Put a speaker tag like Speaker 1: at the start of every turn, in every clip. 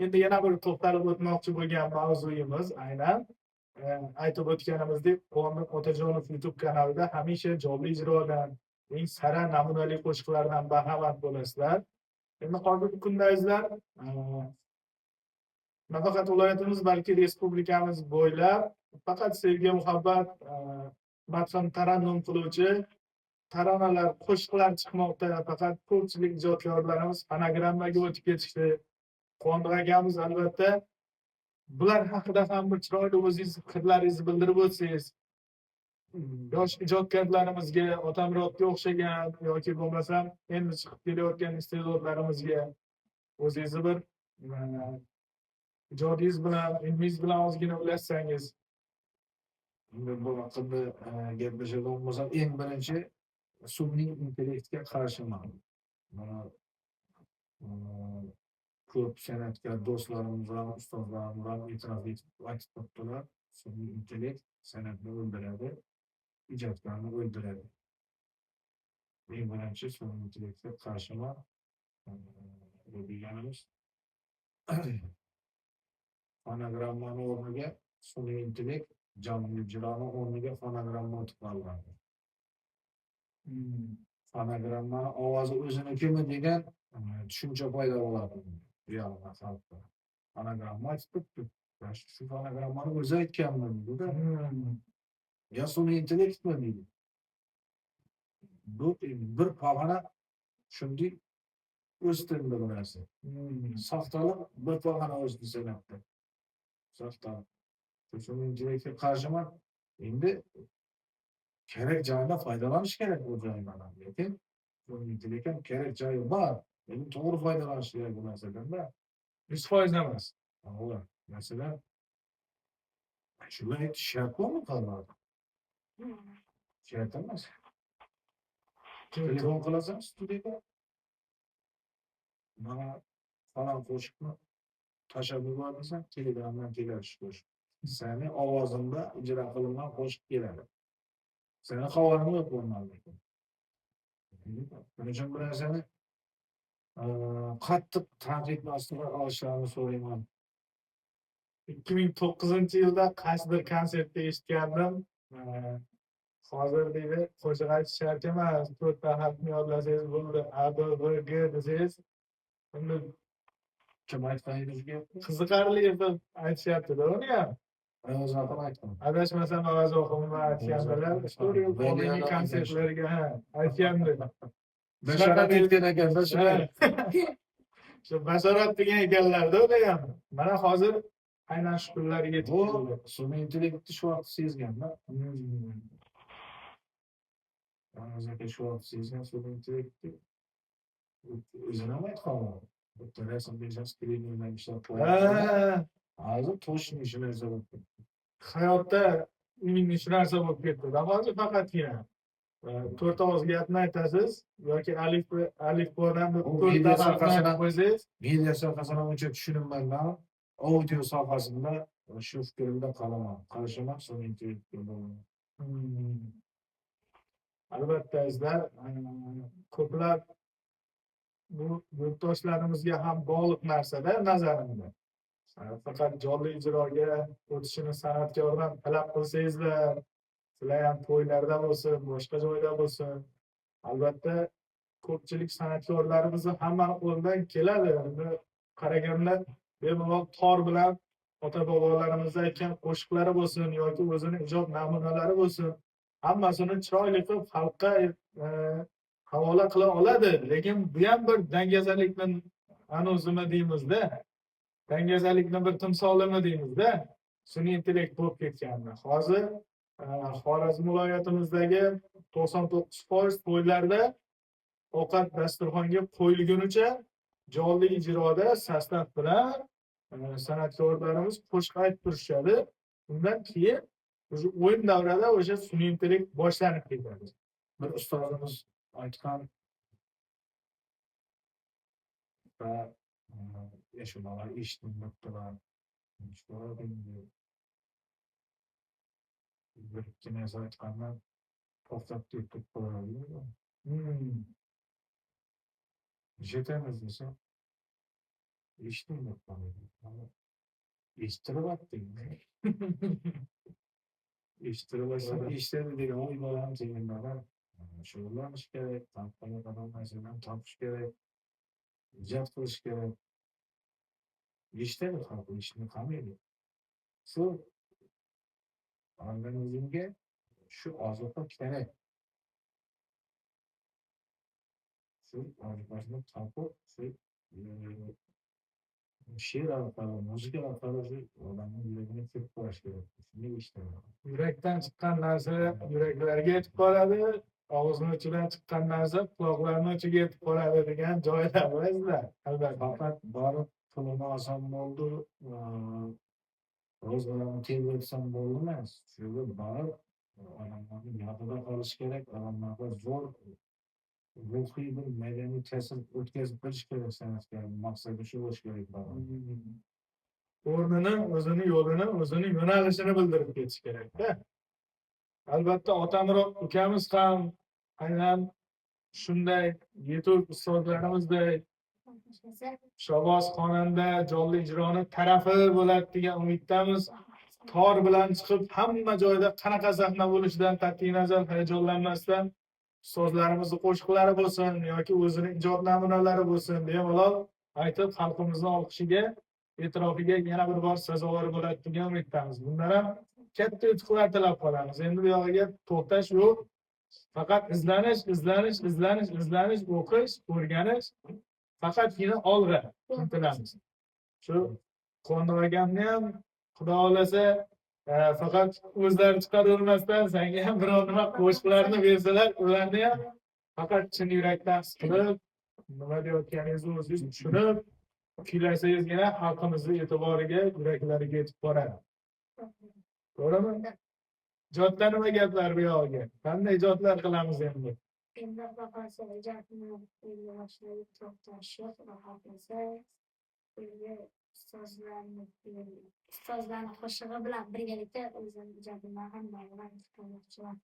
Speaker 1: Endi yana bir to'xtalib o'tmoqchi bo'lgan mavzuyimiz aynan aytib o'tganimizdek, Quvondiq Otajonov YouTube kanalida hamisha jonli ijrodan, eng sara namunali qo'shiqlardan bahramand bo'lasizlar. Endi hozirgi kunda azizlar, nafaqat viloyatimiz, balki respublikamiz bo'ylab faqat sevgi, muhabbat, madham tarannum qiluvchi taronalar, qo'shiqlar chiqmoqda. Faqat ko'pchilik ijodkorlarimiz fonogrammaga o'tib ketishdi. Quvondiq akamiz, albatta bular haqida ham bir chiroyli o'zingiz fikrlaringizni bildirib o'tsangiz, yosh ijodkorlarimizga, Otamurodga o'xshagan yoki bo'lmasam endi chiqib kelayotgan iste'dodlarimizga o'zingizni bir ijodingiz bilan, ilmingiz bilan ozgina ulashsangiz.
Speaker 2: Bu haqida gaplashadigan bo'lsam, eng birinchi sun'iy intellektga qarshiman. Mana ko'p san'atkor do'stlarimiz va ustozlarimiz ham e'tirof etib aytib turibdilar, sun'iy intellekt san'atni o'ldiradi, ijodkorni o'ldiradi. Eng birinchi sun'iy intellektga qarshiman. Bu deganimiz fonogrammani o'rniga sun'iy intellekt, jonli ijroni o'rniga fonogramma o'tib qolgan. Fonogrammani ovozi o'zinikimi degan tushuncha paydo bo'ladi real xalqda. Fonogramma aytib turibdi. Shu fonogrammani o'zi aytganmi dedi. Ya sun'iy intellektmi deydi. Bu bir pog'ona shunday o'stirdi bu narsa. Soxtalik bir pog'ona o'sdi san'atda. Soxtalik. Sun'iy intellektga qarshiman. Endi kerak joyda foydalanish kerak bu joydan. Lekin sun'iy intellekt kerak joyi bor. Endi to'g'ri foydalanish kerak bu narsadan-da.
Speaker 1: 100% emas.
Speaker 2: To'g'ri. Masalan, shunday shart bormi qoladi? Shart emas. Telefon qilasan studiyaga. Mana falon qo'shiqni tashlab yuborsan, Telegramdan keladi qo'shiq. Seni ovozingda ijro qilingan qo'shiq keladi. Seni xabaring yo'q bo'lmaydi. Buning uchun bir narsani qattiq tanqid ostiga olishlarini so'rayman.
Speaker 1: 2009-yilda qaysidir konsertda eshitgandim. Hozir deydi, qo'shiq aytish shart emas, 4 ta harfni yodlasangiz bo'ldi. A, B, V, G desangiz, endi
Speaker 2: kim aytganingiz
Speaker 1: qiziqarli deb aytishyapti-da uni ham.
Speaker 2: O'zim aytdim.
Speaker 1: Adashmasam Avazoqimni aytgandilar. Studio oldingi konsertlarga aytgandi.
Speaker 2: Bashorat etgan ekanda shunday.
Speaker 1: Shu bashorat degan ekanlar-da ular ham. Mana hozir aynan shu kunlarga yetib keldi.
Speaker 2: Sun'iy intellektni shu vaqt sezganda. O'zaka shu vaqt sezgan sun'iy intellektni o'zini ham aytqoladi. Bitta rasm bejam skrinindan ishlab qo'yadi. Hozir toshni shu narsa bo'lib ketdi.
Speaker 1: Hayotda uning shu narsa bo'lib ketdi. Hozir faqatgina 4 ovoz gapni aytasiz yoki alifbodan 4 ta harfni qo'ysangiz,
Speaker 2: media sohasini uncha tushunmayman. Audio sohasida shu fikrimda qolaman. Qarshiman sun'iy intellektga.
Speaker 1: Albatta azizlar, ko'plab bu yurtdoshlarimizga ham bog'liq narsa-da nazarimda. Faqat jonli ijroga o'tishini san'atkordan talab qilsangizlar, sizlar ham to'ylarda bo'lsin, boshqa joyda bo'lsin, albatta ko'pchilik san'atkorlarimizni hammani qo'lidan keladi. Uni qaraganda bemalol tor bilan ota-bobolarimiz aytgan qo'shiqlari bo'lsin yoki o'zini ijod namunalari bo'lsin, hammasini chiroyli qilib xalqqa havola qila oladi. Lekin bu ham bir dangazalikni an'uzimi deymizda. Dangazalikni bir timsolimi deymizda. Sun'iy intellekt bo'lib ketganda. Hozir Xorazm viloyatimizdagi 99% to'ylarda ovqat dasturxonga qo'yilgunicha jonli ijroda sostav bilan san'atkorlarimiz qo'shiq aytib turishadi. Undan keyin o'sha o'yin davrida o'sha sun'iy intellekt boshlanib ketadi.
Speaker 2: Bir ustozimiz aytgan va yashumalar eshitmoqdalar. Bir ikki narsa aytgandan to'xtab ketib qo'yadi. Jetamiz desa eshitdim eshittirib atting. Eshittirib olsam eshitadi degan o'y bor ham sekinlardan shug'ullanish kerak, tanqidga qadam narsalarni topish kerak, ijod qilish kerak. Eshitadi xalq, eshitmay qolmaydi. Shu organizmga shu ozuqa kerak. Shu ozuqani topib, shu she'r orqali, muzika orqali shu odamning yuragini kirib qo'yish kerak. Shunday eshitadi.
Speaker 1: Yurakdan chiqqan narsa yuraklarga yetib boradi, og'izning ichidan chiqqan narsa quloqlarning ichiga yetib boradi degan joylar bizda. Albatta.
Speaker 2: Faqat borib pulini olsam bo'ldi, ro'zg'orimni terib bo'ldi emas. Shuga borib odamlarning yodida qolish kerak, odamlarga zo'r ruhiy bir madaniy ta'sir o'tkazib berish kerak san'atga. Maqsadi shu bo'lishi kerak.
Speaker 1: O'rnini, o'zini yo'lini, o'zini yo'nalishini bildirib ketish kerak-da. Albatta Otamurod ukamiz ham aynan shunday yetuk ustozlarimizdek Shoboz xonanda jonli ijroni tarafi bo'ladi degan umiddamiz. Tor bilan chiqib hamma joyda qanaqa sahna bo'lishidan qat'iy nazar hayajonlanmasdan ustozlarimizning qo'shiqlari bo'lsin yoki o'zining ijod namunalari bo'lsin bemalol aytib xalqimizning olqishiga, e'tirofiga yana bir bor sazovor bo'ladi degan umiddamiz. Bundan ham katta yutuqlar tilab qolamiz. Endi bu yog'iga to'xtash yo'q. Faqat izlanish, o'qish, o'rganish, faqatgina olg'a intilamiz. Shu Qonur akamni ham Xudo xolasa faqat o'zlari chiqaravermasdan senga ham biror nima qo'shiqlarni bersalar, ularni ham faqat chin yurakdan siqilib, nima deyotganingizni o'zingiz tushunib, kuylasangizgina xalqimizning e'tiboriga, yuraklariga yetib boradi. To'g'rimi? Ijodda nima gaplar bu yog'iga? Qanday ijodlar qilamiz endi?
Speaker 3: Endi bahosi ijodni endi boshlaylik to'xtash yo'q, bahosi ustozlarni qo'shig'i bilan birgalikda o'zim ijodimni hamma bilan qilmoqchiman.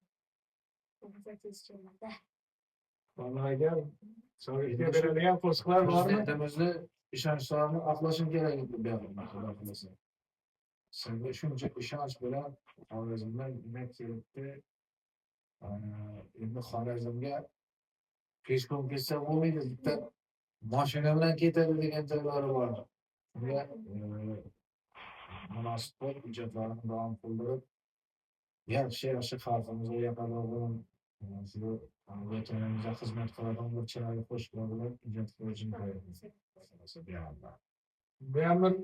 Speaker 1: Qonur aka, shogirdga beradigan qo'shiqlar bormi?
Speaker 2: Prezidentimizni ishonchlarini oqlashim kerak edi bu yoqda, Xudo xolasa. Senga shuncha ishonch bilan Xorazmdan nima kelibdi? Endi Xorazmga peshkom ketsa bo'lmaydi, bitta mashina bilan ketadi degan joylari bor. Shunga munosib bo'lib ijodlarini davom qildirib, yaxshi xalqimizga yaqinroq bo'lib, shu vatanimizga xizmat qiladigan bir chiroyli qo'shiqlar bilan ijod qilishni ko'ramiz.
Speaker 1: Bu ham bir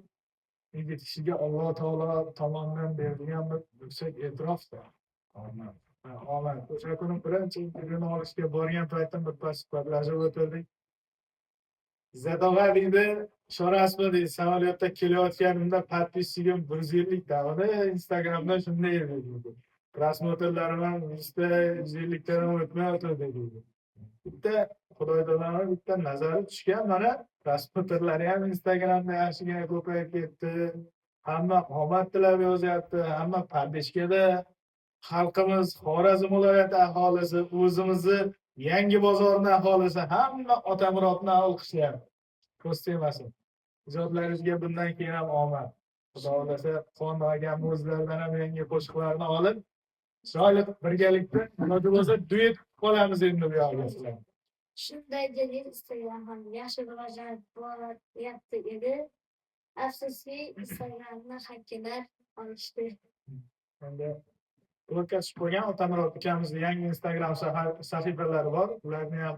Speaker 1: yigit kishiga Alloh taolo tomonidan berilgan bir yuksak e'tirofdir.
Speaker 2: Omad.
Speaker 1: Omad. O'sha kuni birinchi intervyuni olishga borgan paytim bir suhbatlashib o'tirdik. Zadog'a deydi, Shorasmi deydi, samolyotda kelayotganimda podpisligim 150 davada Instagramda shunday edi deydi. Prosmotrlarim ham 150 dan o'tmay o'tirdi deydi. Bitta Xudoydan bitta nazari tushgan, mana prosmotrlari ham Instagramda yaxshigina ko'payib ketdi. Hamma omad tilab yozyapti, hamma Pardeshkada xalqimiz, Xorazm viloyati aholisi, o'zimizni Yangi bozorning aholisi hamma Otamurodni olqishlayapti. Ko'z tegmasin. Ijodlaringizga bundan keyin ham omad. Xudo xolasa Qonur akam o'zlaridan ham yangi qo'shiqlarni olib, chiroyli birgalikda iloji bo'lsa duet qolamiz endi bu yoqda sizlar.
Speaker 3: Shunday dedi, Instagram ham yaxshi rivojlanib boryapti edi. Afsuski Instagramni hakkerlar olishdi.
Speaker 1: Endi o'tkazib qo'ygan Otamurod ukamizning yangi Instagram sahifalari bor. Ularni ham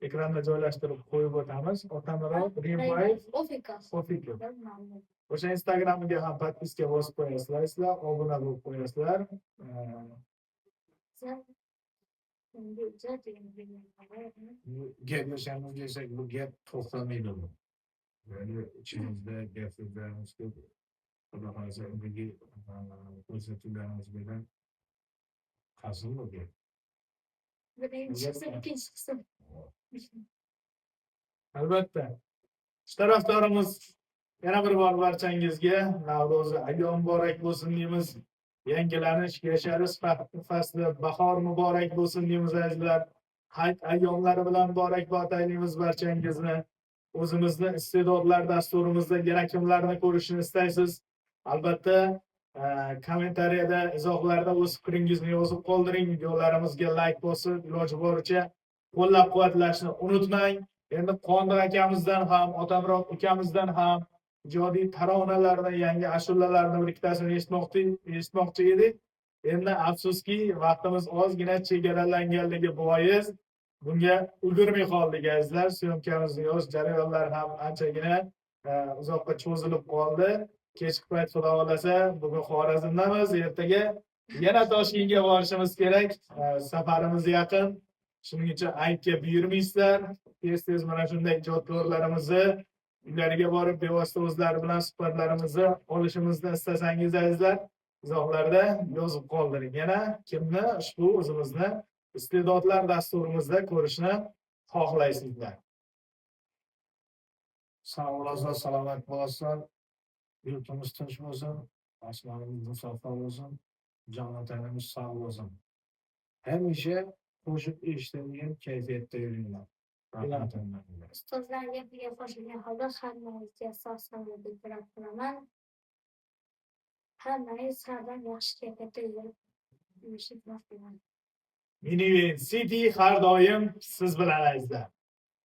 Speaker 1: ekranda joylashtirib qo'yib o'tamiz. Otamurod Rimboyev Official. O'sha Instagramiga ham podpiska bosib qo'yasizlar, sizlar obuna bo'lib qo'yasizlar.
Speaker 2: Gaplashamiz desak, bu gap to'xtamaydi bu. Ya'ni ichimizda gap-so'zlarimiz ko'p. Xudo xolasa unga ko'rsatuvlarimiz bilan qasam bu gap.
Speaker 1: Albatta. Shu tarafdorimiz yana bir bor barchangizga Navro'zi ayyom muborak bo'lsin deymiz. Yangilanish, yasharish fasli bahor muborak bo'lsin deymiz azizlar. Hayit ayyomlari bilan muborakbod aylaymiz barchangizni. o'zimizni iste'dodlar dasturimizda yana kimlarni ko'rishni istaysiz? Albatta, kommentariyada, izohlarda o'z fikringizni yozib qoldiring. Videolarimizga like bosib, iloji boricha qo'llab-quvvatlashni unutmang. Endi Qondir akamizdan ham, Otamroq ukamizdan ham ijodiy taronalarni, yangi ashulalarni biriktasini eshitmoqchi edik. Endi afsuski, vaqtimiz ozgina chegaralanganligi bois bunga ulgurmay qoldik azizlar. Syomkamizning yoz jarayonlari ham anchagina uzoqqa cho'zilib qoldi. Kechki payt xudo xolasa bugun Xorazmdamiz, ertaga yana Toshkentga borishimiz kerak. Safarimiz yaqin. Shuning uchun aybga buyurmaysizlar. Tez-tez mana shunday ijodkorlarimizni uylariga borib bevosita o'zlari bilan suhbatlarimizni olishimizni istasangiz azizlar, izohlarda yozib qoldiring. Yana kimni ushbu o'zimizni iste'dodlar dasturimizda ko'rishni xohlaysizlar?
Speaker 2: Sog' bo'lasizlar, salomat bo'lasizlar. Yurtimiz tinch bo'lsin, osmonimiz musaffo bo'lsin, jon vatanimiz sog' bo'lsin. Hamisha qo'shiq eshitadigan kayfiyatda yuringlar. Rahmat.
Speaker 3: Ustozlarga birga qo'shilgan holda hammangizga sog'-salomatlik tilab qolaman. Hammangiz hardan yaxshi kayfiyatda yurishni tilab qolaman.
Speaker 1: Miniven City har doim siz bilan azizlar.